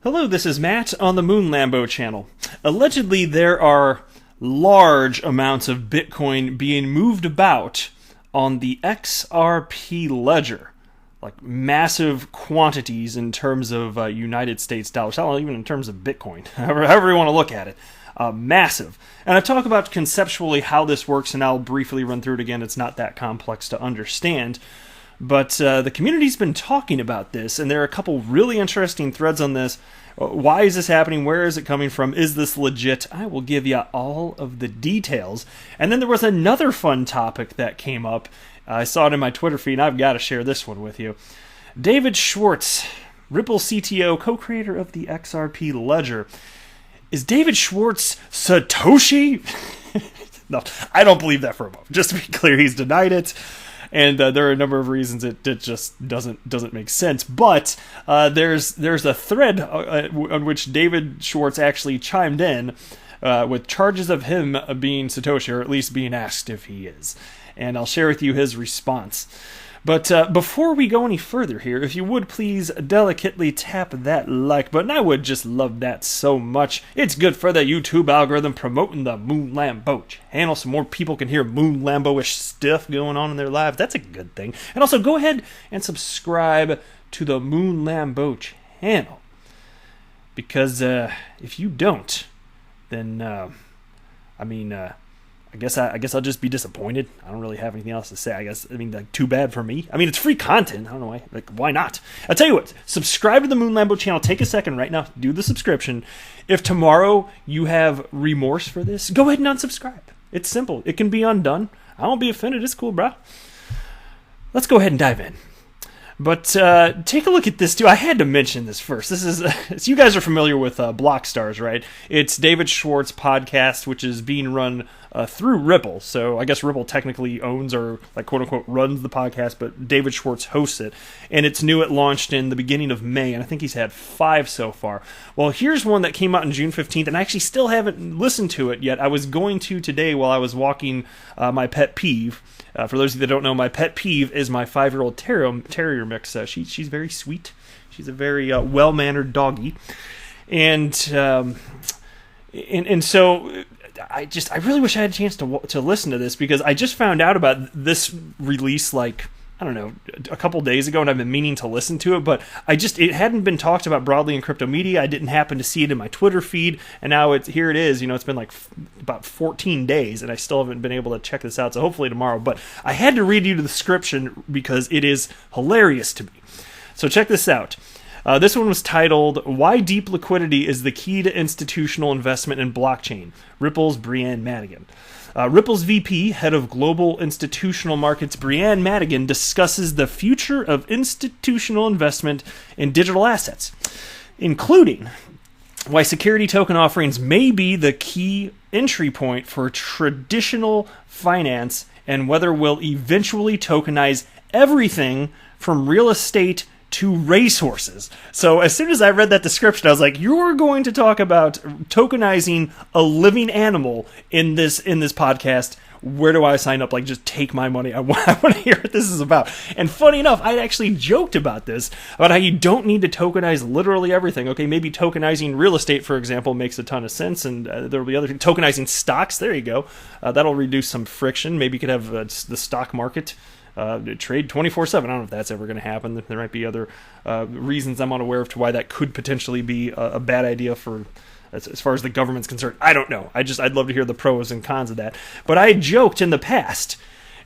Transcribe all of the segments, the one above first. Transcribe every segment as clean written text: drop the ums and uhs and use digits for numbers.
Hello, this is Matt on the Moon Lambo channel. Allegedly, there are large amounts of Bitcoin being moved about on the XRP Ledger. Like massive quantities in terms of United States dollars, even in terms of Bitcoin, however you want to look at it. Massive. And I talk about conceptually how this works, and I'll briefly run through it again. It's not that complex to understand. But the community's been talking about this, and there are a couple really interesting threads on this. Why is this happening? Where is it coming from? Is this legit? I will give you all of the details. And then there was another fun topic that came up. I saw it in my Twitter feed, and I've got to share this one with you. David Schwartz, Ripple CTO, co-creator of the XRP Ledger. Is David Schwartz Satoshi? No, I don't believe that for a moment. Just to be clear, he's denied it. And there are a number of reasons it just doesn't make sense. But there's a thread on which David Schwartz actually chimed in with charges of him being Satoshi, or at least being asked if he is. And I'll share with you his response. But before we go any further here, if you would please delicately tap that like button. I would just love that so much. It's good for the YouTube algorithm promoting the Moon Lambo channel so more people can hear Moon Lambo-ish stuff going on in their lives. That's a good thing. And also go ahead and subscribe to the Moon Lambo channel. Because if you don't, then I guess I'll just be disappointed. I don't really have anything else to say. Too bad for me. It's free content. I don't know why. Why not? I'll tell you what. Subscribe to the Moon Lambo channel. Take a second right now. Do the subscription. If tomorrow you have remorse for this, go ahead and unsubscribe. It's simple. It can be undone. I won't be offended. It's cool, bro. Let's go ahead and dive in. But take a look at this, too. I had to mention this first. This is, so you guys are familiar with Blockstars, right? It's David Schwartz podcast, which is being run through Ripple. So I guess Ripple technically owns or, quote-unquote, runs the podcast, but David Schwartz hosts it. And it's new. It launched in the beginning of May, and I think he's had 5 so far. Well, here's one that came out on June 15th, and I actually still haven't listened to it yet. I was going to today while I was walking my pet peeve. For those of you that don't know, my pet peeve is my 5-year-old terrier mix. She's very sweet. She's a very well-mannered doggy, and so I really wish I had a chance to listen to this, because I just found out about this release a couple days ago, and I've been meaning to listen to it, but it hadn't been talked about broadly in crypto media. I didn't happen to see it in my Twitter feed, and now here it is. It's been about 14 days, and I still haven't been able to check this out, so hopefully tomorrow. But I had to read you the description because it is hilarious to me. So check this out. This one was titled, "Why Deep Liquidity is the Key to Institutional Investment in Blockchain." Ripple's Brianne Madigan. Ripple's VP, head of global institutional markets, Brianne Madigan, discusses the future of institutional investment in digital assets, including why security token offerings may be the key entry point for traditional finance, and whether we'll eventually tokenize everything from real estate to racehorses. So as soon as I read that description, I was like, you're going to talk about tokenizing a living animal in this podcast. Where do I sign up? Just take my money. I want to hear what this is about. And funny enough, I actually joked about this, about how you don't need to tokenize literally everything. Okay, maybe tokenizing real estate, for example, makes a ton of sense, and there will be other things. Tokenizing stocks, there you go. That'll reduce some friction. Maybe you could have the stock market trade 24/7. I don't know if that's ever going to happen. There might be other reasons I'm unaware of to why that could potentially be a bad idea for as far as the government's concerned. I don't know. I'd love to hear the pros and cons of that. But I joked in the past,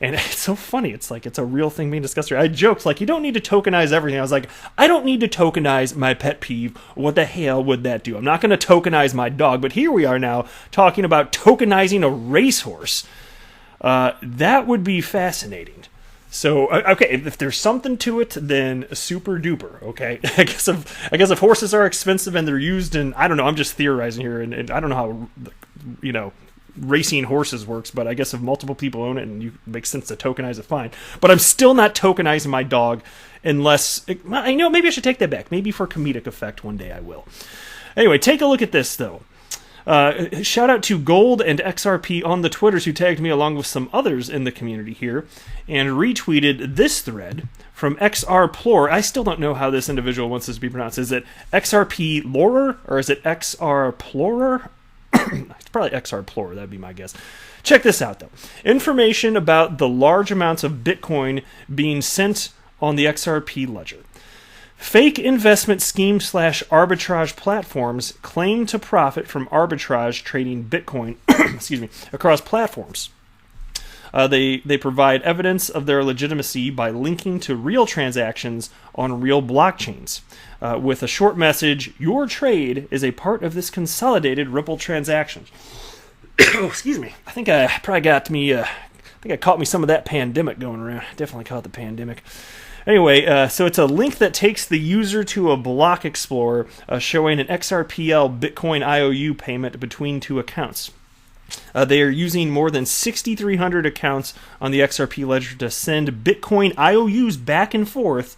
and it's so funny. It's it's a real thing being discussed here. I joked you don't need to tokenize everything. I was like, I don't need to tokenize my pet peeve. What the hell would that do? I'm not going to tokenize my dog. But here we are now talking about tokenizing a racehorse. That would be fascinating. So, okay, if there's something to it, then super duper, okay? I guess if horses are expensive and they're used in, I don't know, I'm just theorizing here, and I don't know how, racing horses works, but I guess if multiple people own it and it makes sense to tokenize it, fine. But I'm still not tokenizing my maybe I should take that back. Maybe for comedic effect one day I will. Anyway, take a look at this, though. Shout out to Gold and XRP on the Twitters who tagged me along with some others in the community here and retweeted this thread from XR I still don't know how this individual wants this to be pronounced. Is it XRP Lorer or is it XR Plorer? It's probably XR Plorer, that'd be my guess. Check this out, though. Information about the large amounts of Bitcoin being sent on the XRP Ledger. Fake investment scheme / arbitrage platforms claim to profit from arbitrage trading Bitcoin across platforms. They provide evidence of their legitimacy by linking to real transactions on real blockchains. With a short message, your trade is a part of this consolidated Ripple transaction. Oh, excuse me. I think I probably got me, I think I caught me some of that pandemic going around. Definitely caught the pandemic. Anyway, so it's a link that takes the user to a block explorer showing an XRPL Bitcoin IOU payment between two accounts. They are using more than 6,300 accounts on the XRP Ledger to send Bitcoin IOUs back and forth,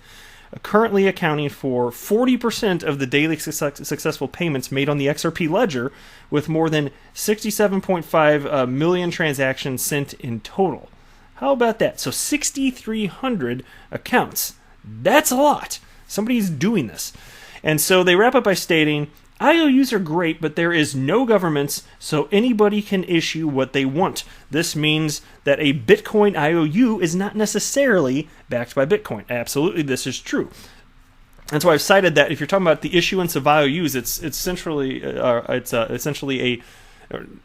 currently accounting for 40% of the daily successful payments made on the XRP Ledger, with more than 67.5 million transactions sent in total. How about that? So 6,300 accounts. That's a lot. Somebody's doing this. And so they wrap up by stating, IOUs are great, but there is no governments, so anybody can issue what they want. This means that a Bitcoin IOU is not necessarily backed by Bitcoin. Absolutely, this is true. That's why I've cited that if you're talking about the issuance of IOUs, it's essentially a. I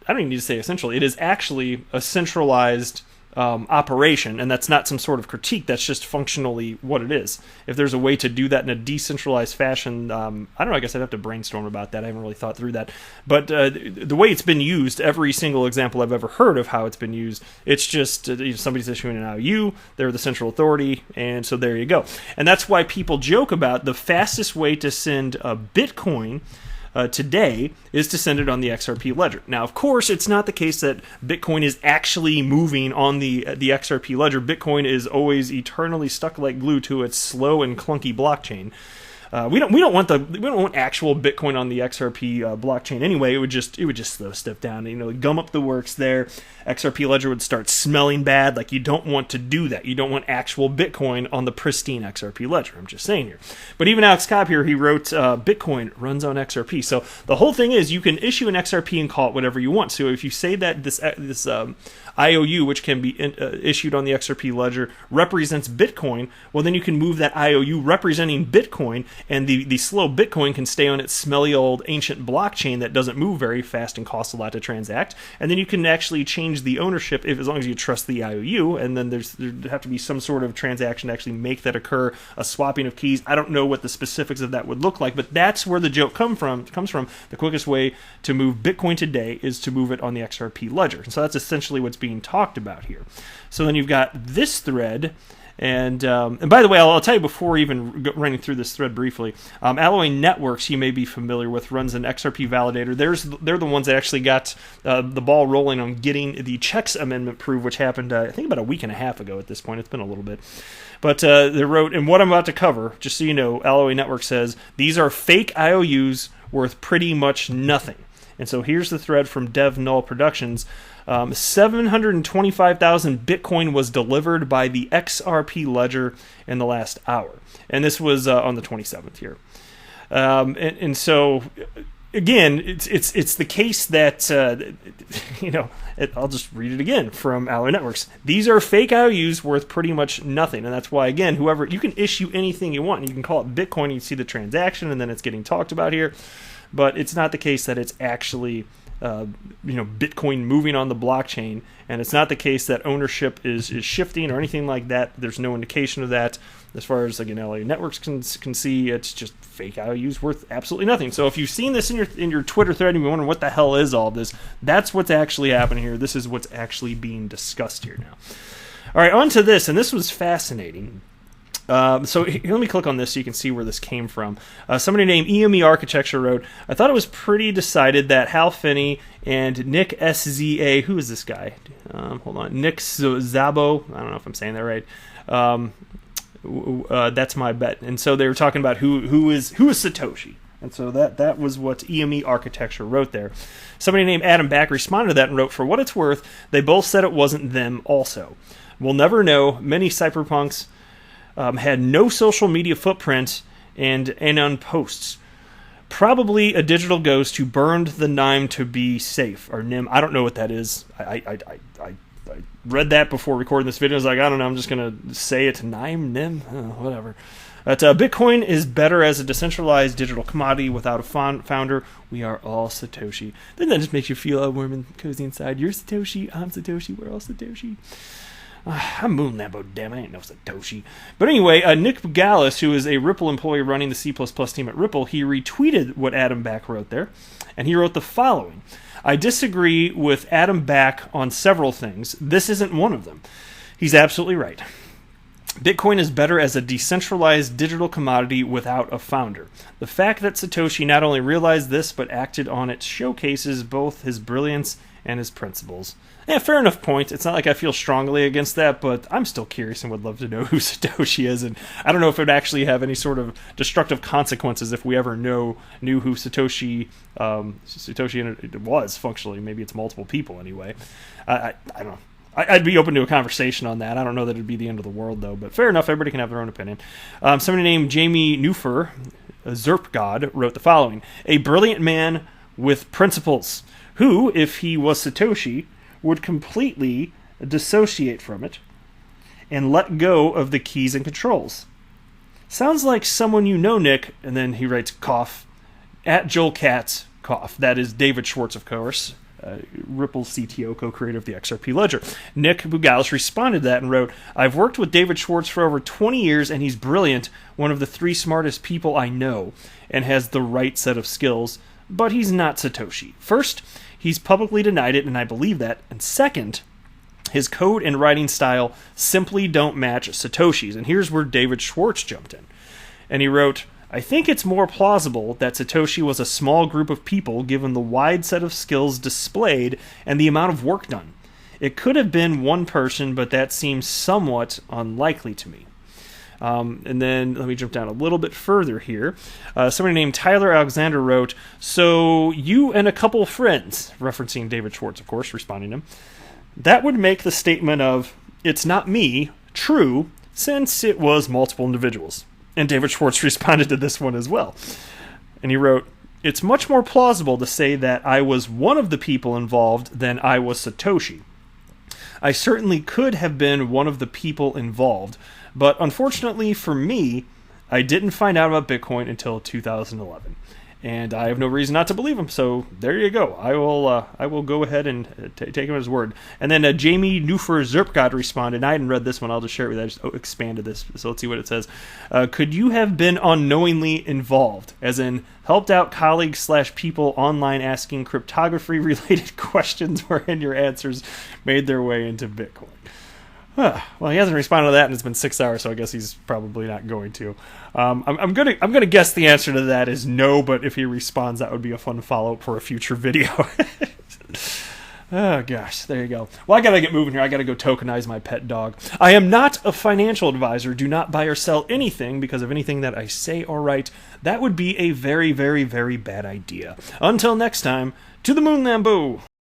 don't even need to say essentially. It is actually a centralized operation, and that's not some sort of critique. That's just functionally what it is. If there's a way to do that in a decentralized fashion, I don't know, I guess I'd have to brainstorm about that. I haven't really thought through that. But the way it's been used, every single example I've ever heard of how it's been used, it's just somebody's issuing an IOU, they're the central authority, and so there you go. And that's why people joke about the fastest way to send a Bitcoin today is to send it on the XRP Ledger. Now, of course, it's not the case that Bitcoin is actually moving on the XRP Ledger. Bitcoin is always eternally stuck like glue to its slow and clunky blockchain. We don't want actual Bitcoin on the XRP blockchain anyway. It would just slow stuff down. Gum up the works there. XRP Ledger would start smelling bad. Like, you don't want to do that. You don't want actual Bitcoin on the pristine XRP Ledger. I'm just saying here. But even Alex Cobb here, he wrote Bitcoin runs on XRP. So the whole thing is you can issue an XRP and call it whatever you want. So if you say that this IOU, which can be issued on the XRP Ledger, represents Bitcoin, well, then you can move that IOU representing Bitcoin, and the slow Bitcoin can stay on its smelly old ancient blockchain that doesn't move very fast and costs a lot to transact. And then you can actually change the ownership as long as you trust the IOU, and then there'd have to be some sort of transaction to actually make that occur, a swapping of keys. I don't know what the specifics of that would look like, but that's where the joke comes from. The quickest way to move Bitcoin today is to move it on the XRP Ledger. And so that's essentially what's being talked about here. So then you've got this thread, and by the way, I'll tell you before even running through this thread briefly, Alloy Networks, you may be familiar with, runs an XRP validator. They're the ones that actually got the ball rolling on getting the checks amendment proved, which happened, I think, about a week and a half ago at this point. It's been a little bit. But they wrote, and what I'm about to cover, just so you know, Alloy Network says, these are fake IOUs worth pretty much nothing. And so here's the thread from Dev Null Productions. 725,000 Bitcoin was delivered by the XRP Ledger in the last hour. And this was on the 27th here. And so, again, it's the case that, I'll just read it again from Alloy Networks. These are fake IOUs worth pretty much nothing. And that's why, again, you can issue anything you want. You can call it Bitcoin, you see the transaction, and then it's getting talked about here. But it's not the case that it's actually Bitcoin moving on the blockchain, and it's not the case that ownership is shifting or anything like that. There's no indication of that. As far as LA Networks can see, it's just fake IOUs worth absolutely nothing. So if you've seen this in your Twitter thread and you're wondering what the hell is all this, that's what's actually happening here. This is what's actually being discussed here now. All right, on to this, and this was fascinating. So here, let me click on this so you can see where this came from. Somebody named EME Architecture wrote, I thought it was pretty decided that Hal Finney and Nick SZA, who is this guy? Hold on. Nick Szabo, I don't know if I'm saying that right. That's my bet. And so they were talking about who is Satoshi. And so that was what EME Architecture wrote there. Somebody named Adam Back responded to that and wrote, for what it's worth, they both said it wasn't them also. We'll never know. Many cypherpunks had no social media footprint and on posts. Probably a digital ghost who burned the NIM to be safe, or NIM. I don't know what that is. I read that before recording this video. I was like, I don't know, I'm just going to say it. NIM, whatever. But Bitcoin is better as a decentralized digital commodity without a founder. We are all Satoshi. Then that just makes you feel all warm and cozy inside. You're Satoshi, I'm Satoshi, we're all Satoshi. I'm Moon Lambo, damn, I ain't no Satoshi. But anyway, Nick Gallus, who is a Ripple employee running the C++ team at Ripple, he retweeted what Adam Back wrote there, and he wrote the following. I disagree with Adam Back on several things. This isn't one of them. He's absolutely right. Bitcoin is better as a decentralized digital commodity without a founder. The fact that Satoshi not only realized this, but acted on it showcases both his brilliance and his principles. Yeah, fair enough point. It's not like I feel strongly against that, but I'm still curious and would love to know who Satoshi is, and I don't know if it would actually have any sort of destructive consequences if we ever knew who Satoshi was functionally. Maybe it's multiple people anyway. I don't know. I'd be open to a conversation on that. I don't know that it'd be the end of the world, though, but fair enough. Everybody can have their own opinion. Somebody named Jamie Newfer, a Zerp God, wrote the following. A brilliant man with principles, who, if he was Satoshi, would completely dissociate from it and let go of the keys and controls. Sounds like someone you know, Nick, and then he writes, cough, at Joel Katz, cough. That is David Schwartz, of course. Ripple CTO, co-creator of the XRP Ledger. Nick Bugalis responded to that and wrote, I've worked with David Schwartz for over 20 years, and he's brilliant, one of the 3 smartest people I know, and has the right set of skills, but he's not Satoshi. First, he's publicly denied it, and I believe that. And second, his code and writing style simply don't match Satoshi's. And here's where David Schwartz jumped in. And he wrote, I think it's more plausible that Satoshi was a small group of people given the wide set of skills displayed and the amount of work done. It could have been one person, but that seems somewhat unlikely to me. And then let me jump down a little bit further here. Somebody named Tyler Alexander wrote, so you and a couple friends, referencing David Schwartz, of course, responding to him, that would make the statement of, it's not me, true, since it was multiple individuals. And David Schwartz responded to this one as well. And he wrote, it's much more plausible to say that I was one of the people involved than I was Satoshi. I certainly could have been one of the people involved, but unfortunately for me, I didn't find out about Bitcoin until 2011. And I have no reason not to believe him, so there you go. I will go ahead and take him at his word. And then Jamie Newfer Zerpgod responded, and I hadn't read this one, I'll just share it with you. I just expanded this, so let's see what it says. Could you have been unknowingly involved, as in helped out colleagues / people online asking cryptography-related questions wherein your answers made their way into Bitcoin? Well, he hasn't responded to that, and it's been 6 hours, so I guess he's probably not going to. I'm gonna guess the answer to that is no, but if he responds, that would be a fun follow-up for a future video. Oh gosh, there you go. Well, I gotta get moving here. I gotta go tokenize my pet dog. I am not a financial advisor. Do not buy or sell anything because of anything that I say or write. That would be a very, very, very bad idea. Until next time, to the moon, Lambo.